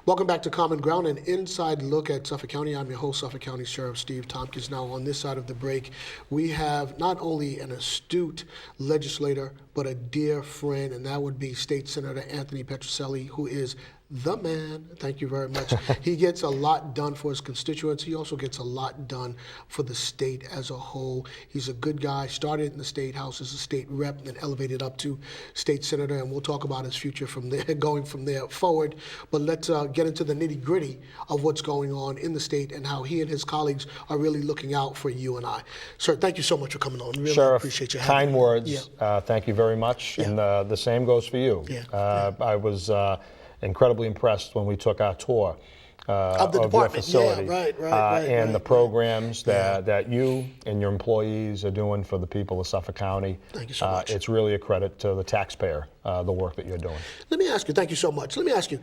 Welcome back to Common Ground, an inside look at Suffolk County. I'm your host, Suffolk County Sheriff Steve Tompkins. Now, on this side of the break, we have not only an astute legislator, but a dear friend, and that would be State Senator Anthony Petruccelli, who is the man. Thank you very much. He gets a lot done for his constituents. He also gets a lot done for the state as a whole. He's a good guy. Started in the State House as a state rep, then elevated up to state senator, and we'll talk about his future from there, going from there forward. But let's get into the nitty-gritty of what's going on in the state and how he and his colleagues are really looking out for you and I. Sir, thank you so much for coming on. Really Sheriff, appreciate you having kind me. words. Yeah. Thank you very much. Yeah. And the same goes for you. Yeah. I was incredibly impressed when we took our tour Of the your department. facility. Yeah, right, and the programs Yeah. that you and your employees are doing for the people of Suffolk County. Thank you so much. It's really a credit to the taxpayer, the work that you're doing. Let me ask you, thank you so much. Let me ask you,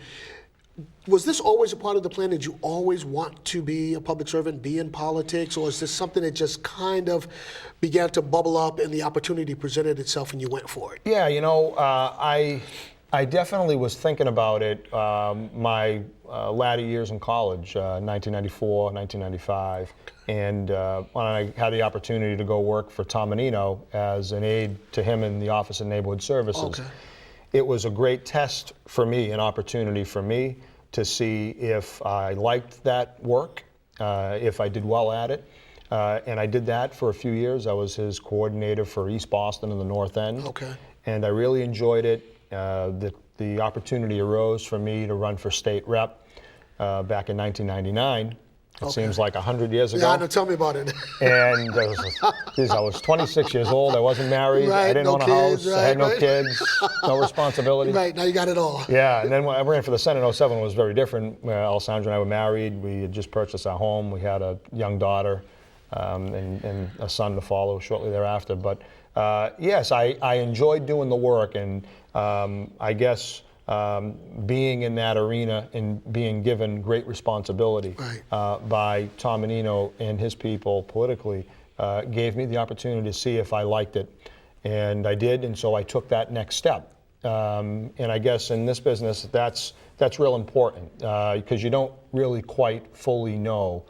was this always a part of the plan? Did you always want to be a public servant, be in politics, or is this something that just kind of began to bubble up and the opportunity presented itself and you went for it? Yeah, you know, I definitely was thinking about it my latter years in college, 1994, 1995, and when I had the opportunity to go work for Tom Menino as an aide to him in the Office of Neighborhood Services. Okay. It was a great test for me, an opportunity for me to see if I liked that work, if I did well at it. And I did that for a few years. I was his coordinator for East Boston and the North End. Okay. And I really enjoyed it. The opportunity arose for me to run for state rep back in 1999. It seems like 100 years ago. Yeah, I know, tell me about it. And I was 26 years old. I wasn't married. Right, I didn't no own a kids, house. right, I had no right. kids, no responsibility. Right, now you got it all. Yeah, and then when I ran for the Senate in 07, it was very different. Alessandra and I were married. We had just purchased our home. We had a young daughter and a son to follow shortly thereafter. But yes, I enjoyed doing the work, and I guess being in that arena and being given great responsibility by Tom Menino and his people politically gave me the opportunity to see if I liked it. And I did, and so I took that next step. And I guess in this business, that's real important because you don't really quite fully know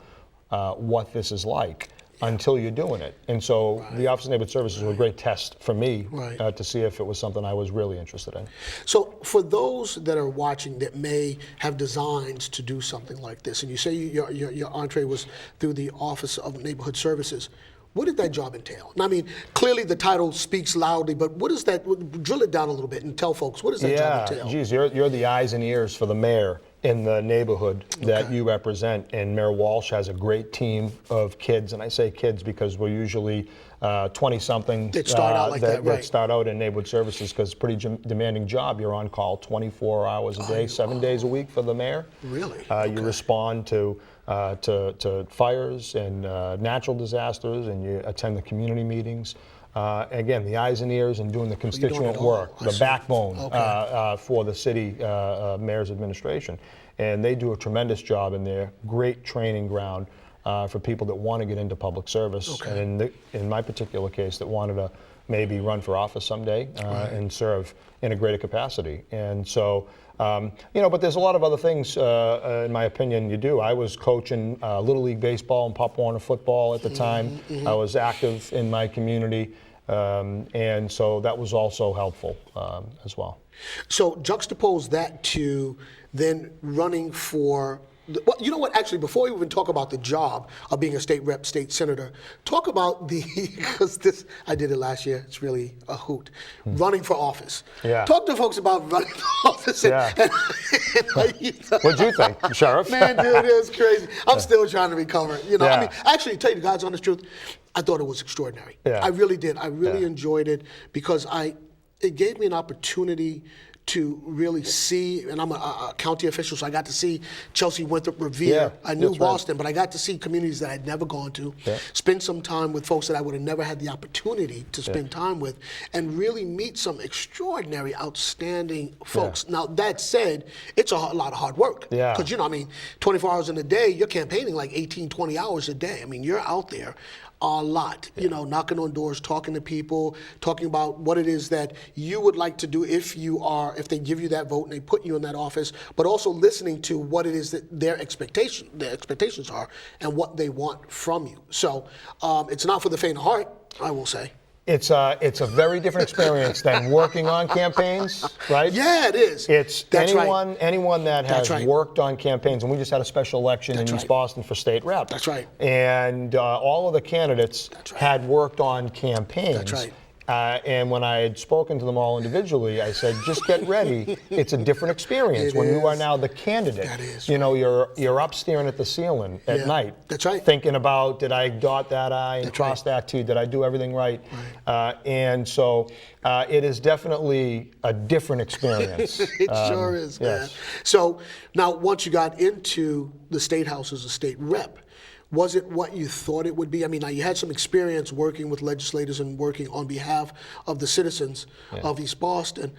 what this is like until you're doing it. And so the Office of Neighborhood Services was a great test for me to see if it was something I was really interested in. So for those that are watching that may have designs to do something like this, and you say your entree was through the Office of Neighborhood Services, what did that job entail? And I mean, clearly the title speaks loudly, but what does that, drill it down a little bit and tell folks, what does that job entail? Geez, you're the eyes and ears for the mayor in the neighborhood that you represent, and Mayor Walsh has a great team of kids, and I say kids because we're usually 20-something that start out like that, right? That start out in neighborhood services because it's a pretty demanding job. You're on call 24 hours a day, 7 days a week for the mayor. Really? You respond to fires and natural disasters, and you attend the community meetings. Again, the eyes and ears and doing the constituent work, the backbone for the city mayor's administration. And they do a tremendous job in there, great training ground for people that want to get into public service. And in my particular case, that wanted to maybe run for office someday and serve in a greater capacity. And so, but there's a lot of other things, in my opinion, you do. I was coaching Little League Baseball and Pop Warner football at the time. I was active in my community, and so that was also helpful as well. So juxtapose that to then running for, well, you know what, actually, before we even talk about the job of being a state rep, state senator, talk about because this, I did it last year, it's really a hoot, running for office. Yeah. Talk to folks about running for office. What'd you think, Sheriff? Man, dude, it was crazy. I'm still trying to recover. I mean, actually, to tell you the God's honest truth, I thought it was extraordinary. I really did. I really enjoyed it because it gave me an opportunity to really see, and I'm a county official, so I got to see Chelsea, Winthrop, Revere. I knew Boston, but I got to see communities that I'd never gone to, spend some time with folks that I would have never had the opportunity to spend time with, and really meet some extraordinary, outstanding folks. Now, that said, it's a lot of hard work. Because, 24 hours in a day, you're campaigning like 18, 20 hours a day. I mean, you're out there a lot, you know, knocking on doors, talking to people, talking about what it is that you would like to do if they give you that vote and they put you in that office, but also listening to what it is that their expectations are and what they want from you. So it's not for the faint of heart, I will say. It's a very different experience than working on campaigns, right? Yeah, it is. That's anyone that has worked on campaigns, and we just had a special election in East Boston for state rep. That's right. And all of the candidates had worked on campaigns. That's right. And when I had spoken to them all individually, I said, just get ready. It's a different experience when you are now the candidate. That is you know, you're up staring at the ceiling at night. That's right. Thinking about, did I dot that I and cross that T? Did I do everything right? And so it is definitely a different experience. It sure is, man. Yes. So now once you got into the State House as a state rep, was it what you thought it would be? I mean, now you had some experience working with legislators and working on behalf of the citizens of East Boston.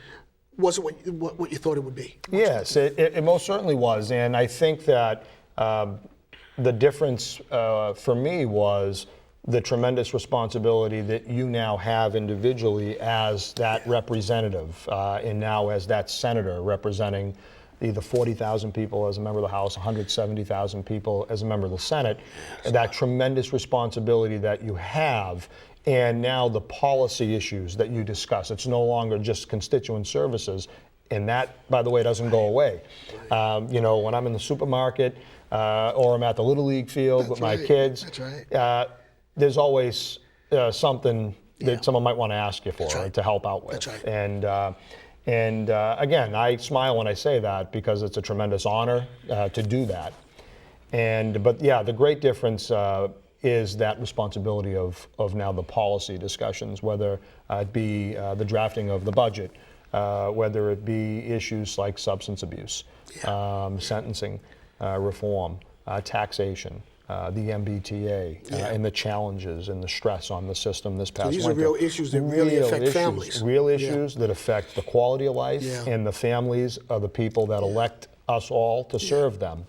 Was it what you thought it would be? Yes, it most certainly was. And I think that the difference for me was the tremendous responsibility that you now have individually as that representative and now as that senator representing either 40,000 people as a member of the House, 170,000 people as a member of the Senate, and that tremendous responsibility that you have, and now the policy issues that you discuss. It's no longer just constituent services, and that, by the way, doesn't go away. You know, when I'm in the supermarket or I'm at the Little League field with my kids, there's always something that someone might want to ask you for, to help out with. And again, I smile when I say that because it's a tremendous honor to do that. But yeah, the great difference is that responsibility of now the policy discussions, whether it be the drafting of the budget, whether it be issues like substance abuse, sentencing reform, taxation, the MBTA, and the challenges and the stress on the system this past winter. These are real issues that really affect families. Real issues that affect the quality of life and the families of the people that elect us all to serve them.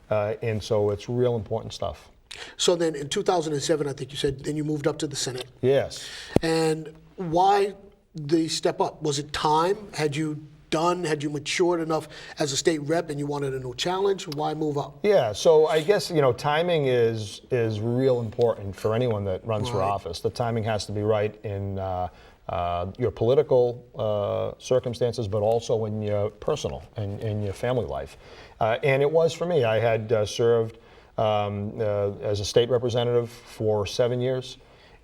And so it's real important stuff. So then in 2007, I think you said, then you moved up to the Senate. Yes. And why the step up? Was it time? Had you matured enough as a state rep and you wanted a new challenge? Why move up? Yeah, so I guess, you know, timing is real important for anyone that runs for office. The timing has to be right in your political circumstances, but also in your personal and in your family life. And it was for me. I had served as a state representative for 7 years.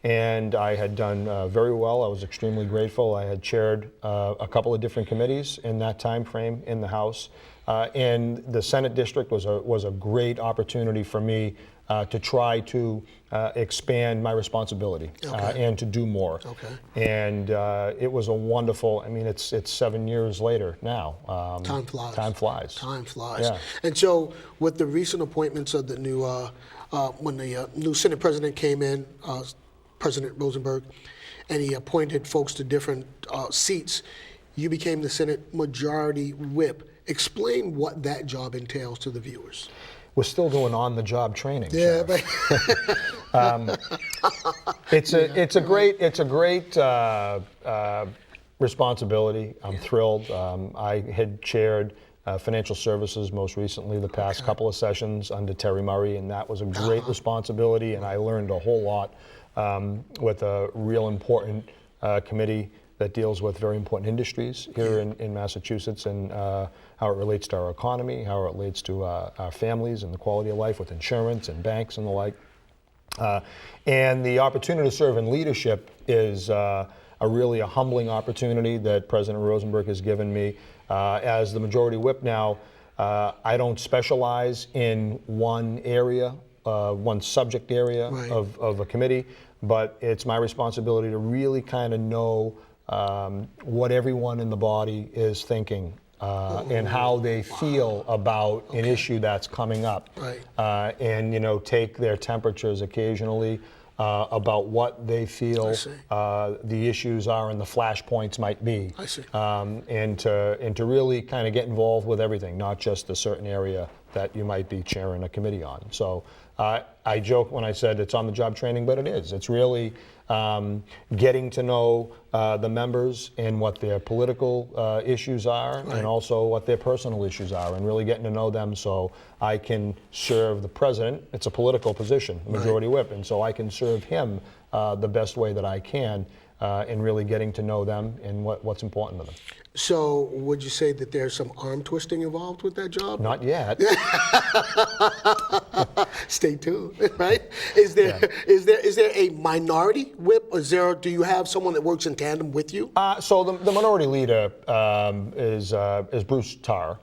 And I had done very well. I was extremely grateful. I had chaired a couple of different committees in that time frame in the House. And the Senate district was a great opportunity for me to try to expand my responsibility and to do more. And it was a wonderful, I mean, it's 7 years later now. Time flies. Time flies. Time flies. Yeah. And so with the recent appointments of the new, when the new Senate president came in, President Rosenberg, and he appointed folks to different seats, you became the Senate Majority Whip. Explain what that job entails to the viewers. We're still doing on-the-job training. Yeah, it's a great responsibility. I'm thrilled. I had chaired financial services most recently the past couple of sessions under Terry Murray, and that was a great responsibility, and I learned a whole lot with a real important committee that deals with very important industries here in Massachusetts, and how it relates to our economy, how it relates to our families and the quality of life with insurance and banks and the like. And the opportunity to serve in leadership is really a humbling opportunity that President Rosenberg has given me. As the Majority Whip now, I don't specialize in one area, one subject area of a committee, but it's my responsibility to really kind of know what everyone in the body is thinking and how they feel about an issue that's coming up, and, you know, take their temperatures occasionally about what they feel the issues are and the flashpoints might be, and to really kind of get involved with everything, not just a certain area that you might be chairing a committee on. So I joke when I said it's on-the-job training, but it is. It's really getting to know the members and what their political issues are, and also what their personal issues are, and really getting to know them so I can serve the president. It's a political position, majority whip, and so I can serve him the best way that I can in really getting to know them and what's important to them. So would you say that there's some arm twisting involved with that job? Not yet. Stay tuned, right? Is there a minority whip, or do you have someone that works in tandem with you? So the minority leader is Bruce Tarr.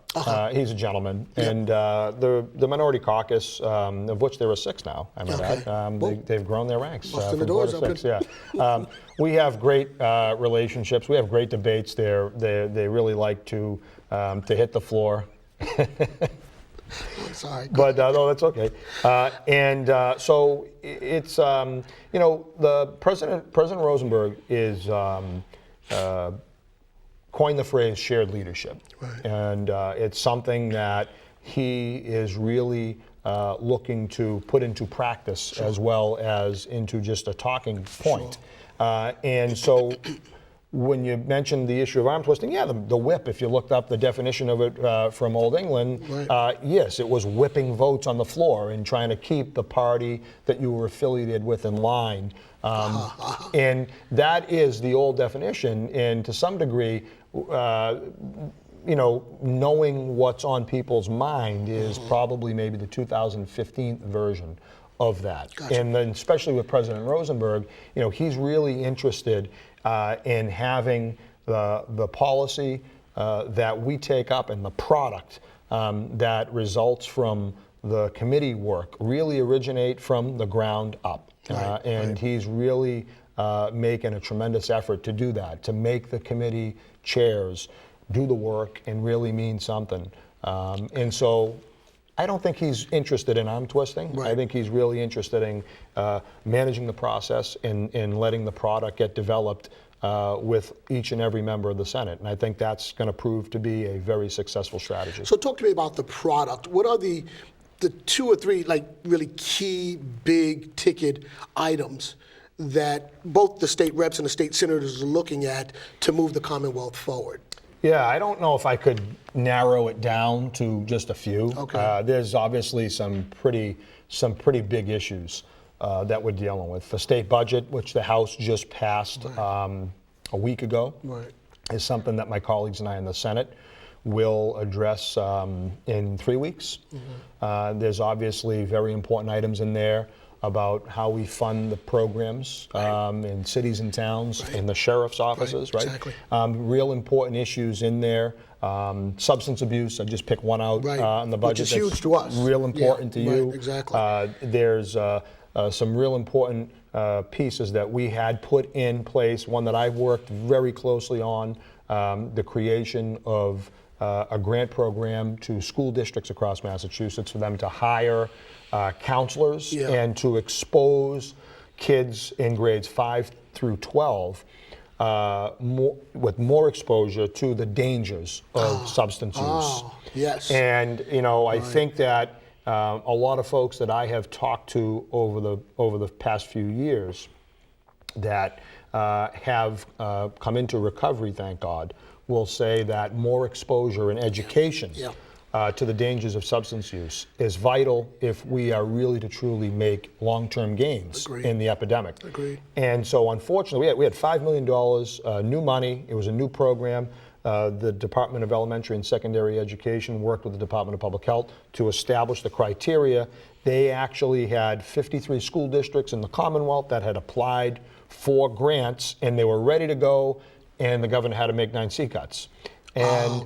He's a gentleman, and the minority caucus, of which there are 6 now, I might add, they've grown their ranks from 4 to 6. Yeah, we have great relationships. We have great debates. They really like to hit the floor. Sorry, but no, that's okay. So it's the President Rosenberg is coined the phrase shared leadership, and it's something that he is really looking to put into practice as well as into just a talking point. And so when you mentioned the issue of arm twisting, the whip, if you looked up the definition of it from Old England, yes, it was whipping votes on the floor and trying to keep the party that you were affiliated with in line. And that is the old definition, and to some degree, knowing what's on people's mind is probably maybe the 2015 version of that. Gotcha. And then especially with President Rosenberg, he's really interested in having the policy that we take up and the product that results from the committee work really originate from the ground up. He's really making a tremendous effort to do that, to make the committee chairs do the work and really mean something. And so I don't think he's interested in arm twisting. I think he's really interested in managing the process and letting the product get developed with each and every member of the Senate. And I think that's going to prove to be a very successful strategy. So talk to me about the product. What are the 2 or 3 really key big ticket items that both the state reps and the state senators are looking at to move the Commonwealth forward? Yeah, I don't know if I could narrow it down to just a few. Okay. There's obviously some pretty big issues that we're dealing with. The state budget, which the House just passed a week ago, is something that my colleagues and I in the Senate will address in 3 weeks. There's obviously very important items in there about how we fund the programs in cities and towns, in the sheriff's offices, Exactly. Real important issues in there. Substance abuse, I just picked one out in the budget. Which is huge to us. Real important to you. Exactly. There's some real important pieces that we had put in place, one that I've worked very closely on, the creation of a grant program to school districts across Massachusetts for them to hire counselors and to expose kids in grades 5 through 12 with more exposure to the dangers of substance use. Yes. And I think that a lot of folks that I have talked to over the past few years that have come into recovery, thank God, will say that more exposure and education to the dangers of substance use is vital if we are really to truly make long-term gains in the epidemic. Agreed. And so unfortunately, we had $5 million new money. It was a new program. The Department of Elementary and Secondary Education worked with the Department of Public Health to establish the criteria. They actually had 53 school districts in the Commonwealth that had applied for grants, and they were ready to go, and the governor had to make 9 C cuts. And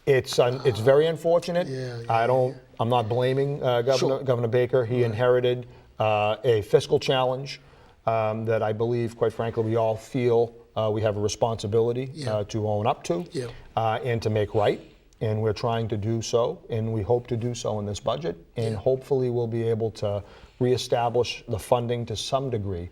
it's very unfortunate. I'm not blaming Governor Baker. He inherited a fiscal challenge that I believe, quite frankly, we all feel we have a responsibility to own up to and to make right. And we're trying to do so, and we hope to do so in this budget. And hopefully we'll be able to reestablish the funding to some degree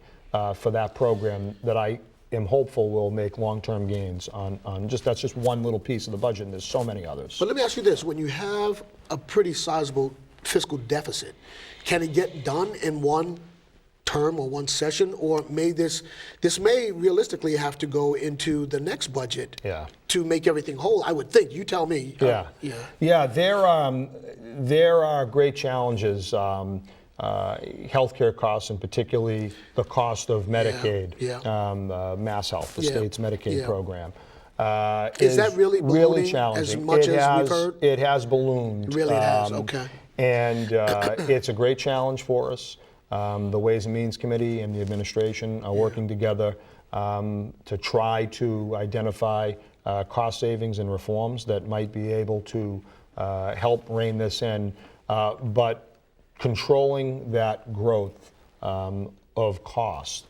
for that program that I am hopeful will make long-term gains on that's just one little piece of the budget, and there's so many others. But let me ask you this: when you have a pretty sizable fiscal deficit. Can it get done in one term or one session, or may this may realistically have to go into the next budget to make everything whole? I would think. You tell me. Yeah. There are great challenges. Healthcare costs, and particularly the cost of Medicaid, Mass Health, the state's Medicaid program. Is that really ballooning challenging? as much as we've heard? It has ballooned. Really, it has. Okay. And it's a great challenge for us. The Ways and Means Committee and the administration are working together to try to identify cost savings and reforms that might be able to help rein this in. But controlling that growth of cost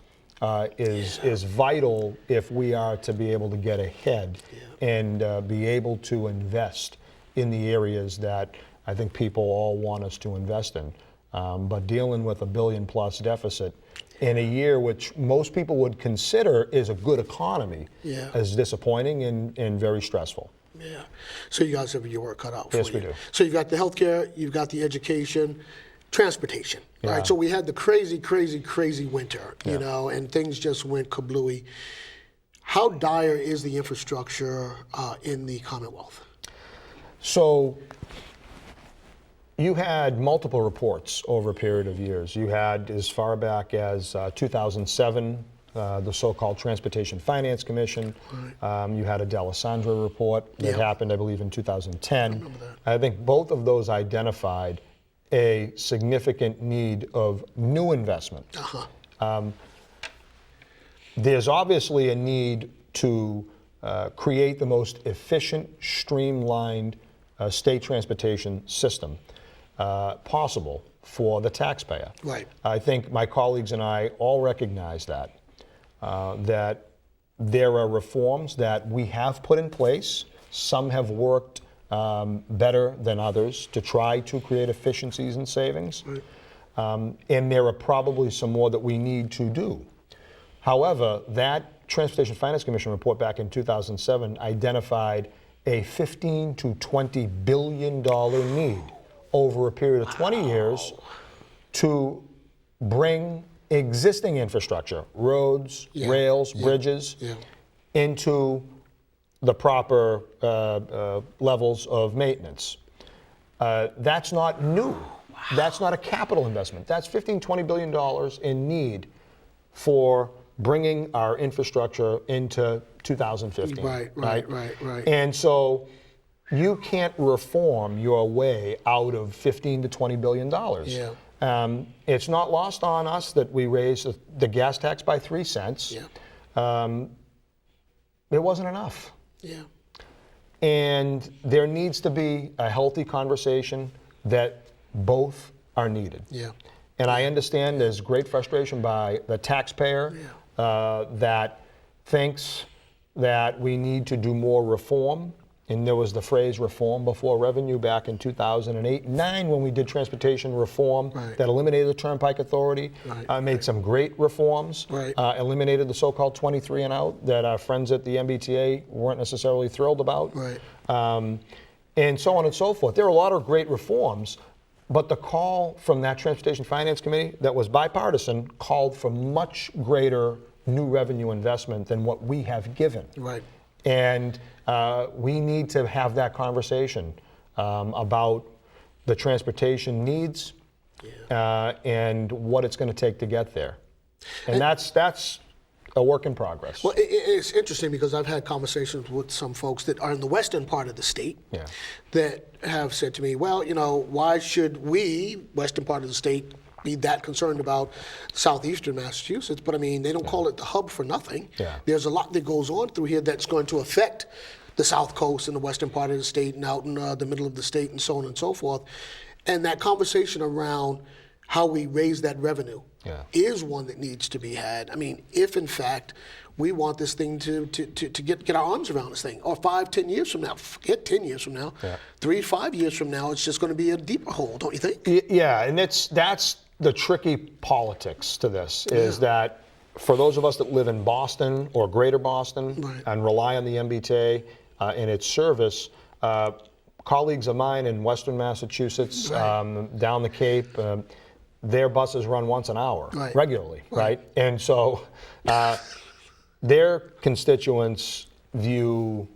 is vital if we are to be able to get ahead and be able to invest in the areas that I think people all want us to invest in. But dealing with $1 billion+ deficit in a year which most people would consider is a good economy is disappointing and very stressful. Yeah. So you guys have your work cut out for you. Yes, we do. So you've got the healthcare, you've got the education, transportation. Right. So we had the crazy winter, you know, and things just went kablooey. How dire is the infrastructure in the Commonwealth? So you had multiple reports over a period of years. You had as far back as 2007, the so-called Transportation Finance Commission. You had a D'Alessandro report that happened, I believe, in 2010. I remember that. I think both of those identified a significant need of new investment. There's obviously a need to create the most efficient, streamlined state transportation system possible for the taxpayer. Right. I think my colleagues and I all recognize that there are reforms that we have put in place. Some have worked better than others to try to create efficiencies and savings. And there are probably some more that we need to do. However, that Transportation Finance Commission report back in 2007 identified a $15 to $20 billion need over a period of 20 years to bring existing infrastructure, roads, rails, bridges, into the proper levels of maintenance. That's not new. That's not a capital investment. That's $15, $20 billion in need for bringing our infrastructure into 2015. Right. And so you can't reform your way out of $15 to $20 billion. It's not lost on us that we raised the gas tax by 3 cents. It wasn't enough. And there needs to be a healthy conversation that both are needed. And I understand there's great frustration by the taxpayer that thinks that we need to do more reform. And there was the phrase reform before revenue back in 2008-9 when we did transportation reform that eliminated the Turnpike Authority, made some great reforms, eliminated the so-called 23 and out that our friends at the MBTA weren't necessarily thrilled about, and so on and so forth. There are a lot of great reforms, but the call from that Transportation Finance Committee that was bipartisan called for much greater new revenue investment than what we have given. And we need to have that conversation about the transportation needs and what it's going to take to get there. And that's a work in progress. Well, it's interesting because I've had conversations with some folks that are in the western part of the state that have said to me, well, you know, why should we, western part of the state, be that concerned about southeastern Massachusetts? But I mean, they don't call it the hub for nothing. There's a lot that goes on through here that's going to affect the south coast and the western part of the state and out in the middle of the state and so on and so forth. And that conversation around how we raise that revenue is one that needs to be had. I mean, if in fact we want this thing to get our arms around this thing, or 5, 10 years from now, forget 10 years from now, 3, 5 years from now, it's just going to be a deeper hole, don't you think? Yeah, and that's the tricky politics to this, is that for those of us that live in Boston or greater Boston and rely on the MBTA and its service, colleagues of mine in Western Massachusetts, down the Cape, their buses run once an hour regularly, right? And so their constituents view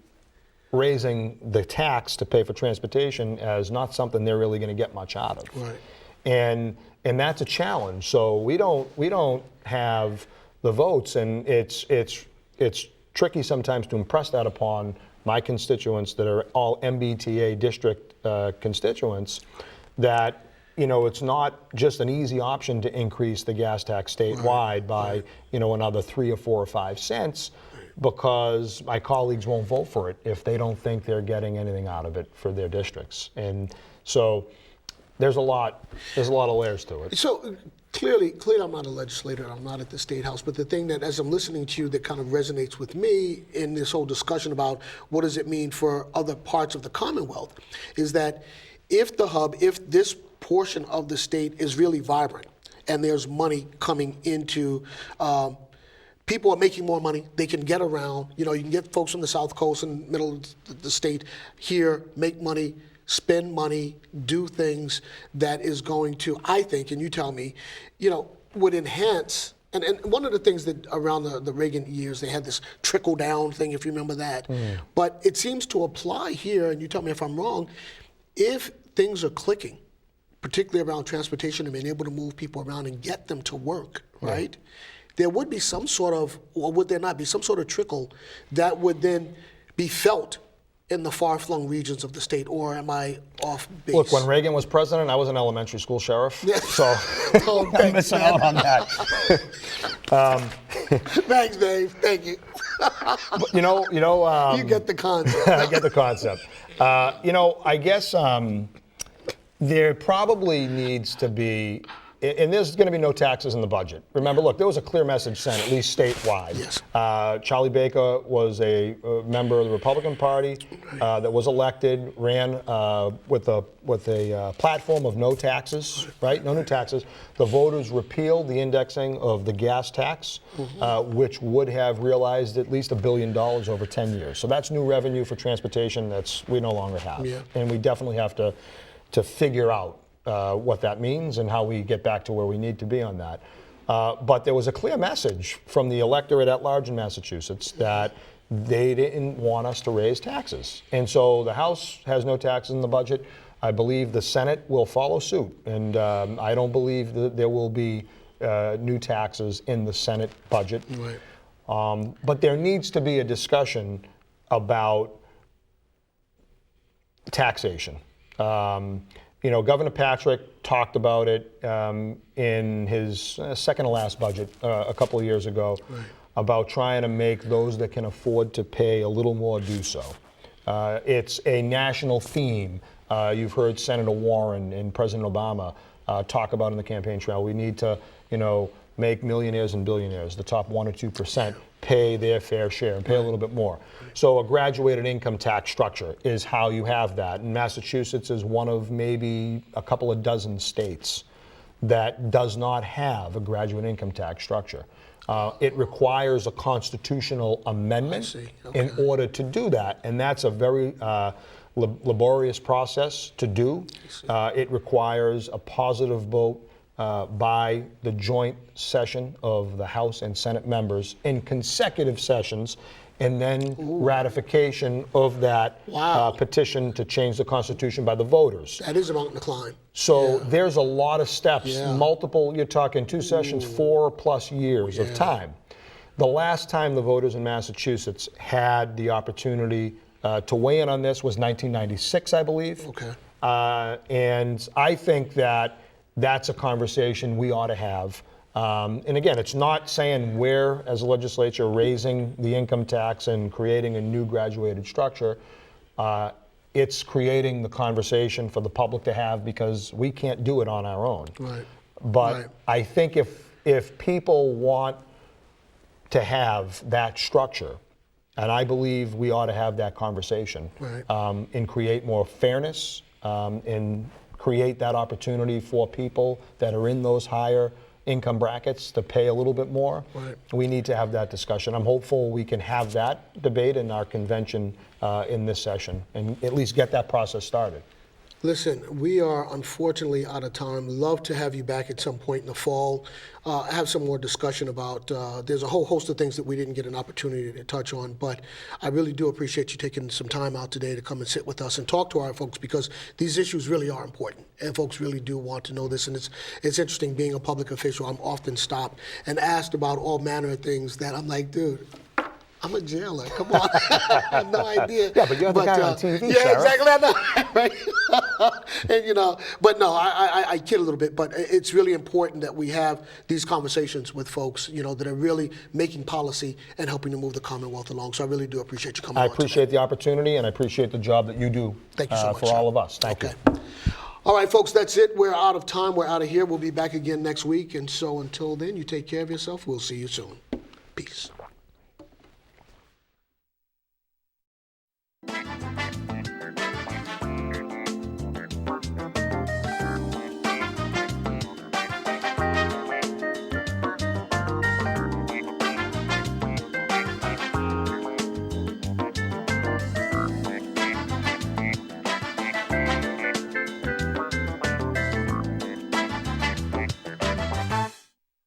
raising the tax to pay for transportation as not something they're really going to get much out of. Right. And that's a challenge. So we don't have the votes, and it's tricky sometimes to impress that upon my constituents that are all MBTA district constituents, that it's not just an easy option to increase the gas tax statewide by another 3 or 4 or 5 cents, because my colleagues won't vote for it if they don't think they're getting anything out of it for their districts. And so there's a lot of layers to it. So clearly I'm not a legislator, I'm not at the State House, but the thing that, as I'm listening to you, that kind of resonates with me in this whole discussion about what does it mean for other parts of the Commonwealth, is that if this portion of the state is really vibrant and there's money coming into, people are making more money, they can get around, you can get folks from the South Coast and middle of the state here, make money, spend money, do things that is going to, I think, and you tell me, would enhance. And one of the things that around the Reagan years, they had this trickle down thing, if you remember that. But it seems to apply here, and you tell me if I'm wrong, if things are clicking, particularly around transportation and being able to move people around and get them to work, right? There would be some sort of, or would there not be some sort of trickle that would then be felt in the far-flung regions of the state, or am I off base? Look, when Reagan was president, I was an elementary school sheriff, so I'm missing out on that. Thanks, Dave. Thank you. But, you get the concept. I get the concept. I guess there probably needs to be, and there's going to be no taxes in the budget. Remember, look, there was a clear message sent, at least statewide. Yes. Charlie Baker was a member of the Republican Party that was elected, ran with a platform of no taxes, right? No new taxes. The voters repealed the indexing of the gas tax, which would have realized at least $1 billion over 10 years. So that's new revenue for transportation we no longer have. Yeah. And we definitely have to figure out what that means and how we get back to where we need to be on that. But there was a clear message from the electorate at large in Massachusetts that they didn't want us to raise taxes. And so the House has no taxes in the budget. I believe the Senate will follow suit. And I don't believe that there will be new taxes in the Senate budget. Right. But there needs to be a discussion about taxation. Governor Patrick talked about it in his second to last budget a couple of years ago, about trying to make those that can afford to pay a little more do so. It's a national theme. You've heard Senator Warren and President Obama talk about in the campaign trail. We need to, make millionaires and billionaires, the top 1 or 2%, pay their fair share and pay a little bit more. So a graduated income tax structure is how you have that. And Massachusetts is one of maybe a couple of dozen states that does not have a graduate income tax structure. It requires a constitutional amendment in order to do that. And that's a very laborious process to do. It requires a positive vote by the joint session of the House and Senate members in consecutive sessions, and then ratification of that petition to change the Constitution by the voters. That is a mountain to climb. So there's a lot of steps, multiple, you're talking 2 sessions, 4+ years of time. The last time the voters in Massachusetts had the opportunity to weigh in on this was 1996, I believe. Okay. And I think that that's a conversation we ought to have. And again, it's not saying we're, as a legislature, raising the income tax and creating a new graduated structure. It's creating the conversation for the public to have, because we can't do it on our own. Right. But I think if people want to have that structure, and I believe we ought to have that conversation, and create more fairness, and create that opportunity for people that are in those higher income brackets to pay a little bit more. Right. We need to have that discussion. I'm hopeful we can have that debate in our convention in this session and at least get that process started. Listen, we are unfortunately out of time. Love to have you back at some point in the fall. Have some more discussion about, there's a whole host of things that we didn't get an opportunity to touch on, but I really do appreciate you taking some time out today to come and sit with us and talk to our folks, because these issues really are important and folks really do want to know this. And it's interesting being a public official. I'm often stopped and asked about all manner of things that I'm like, dude, I'm a jailer. Come on. I have no idea. Yeah, but you're the guy on TV, yeah, Sheriff. exactly. I know, right? And, but no, I kid a little bit, but it's really important that we have these conversations with folks, that are really making policy and helping to move the Commonwealth along. So I really do appreciate you coming on I appreciate today. the opportunity, and I appreciate the job that you do Thank you so much, for sir. all of us. Thank you. All right, folks, that's it. We're out of time. We're out of here. We'll be back again next week. And so until then, you take care of yourself. We'll see you soon.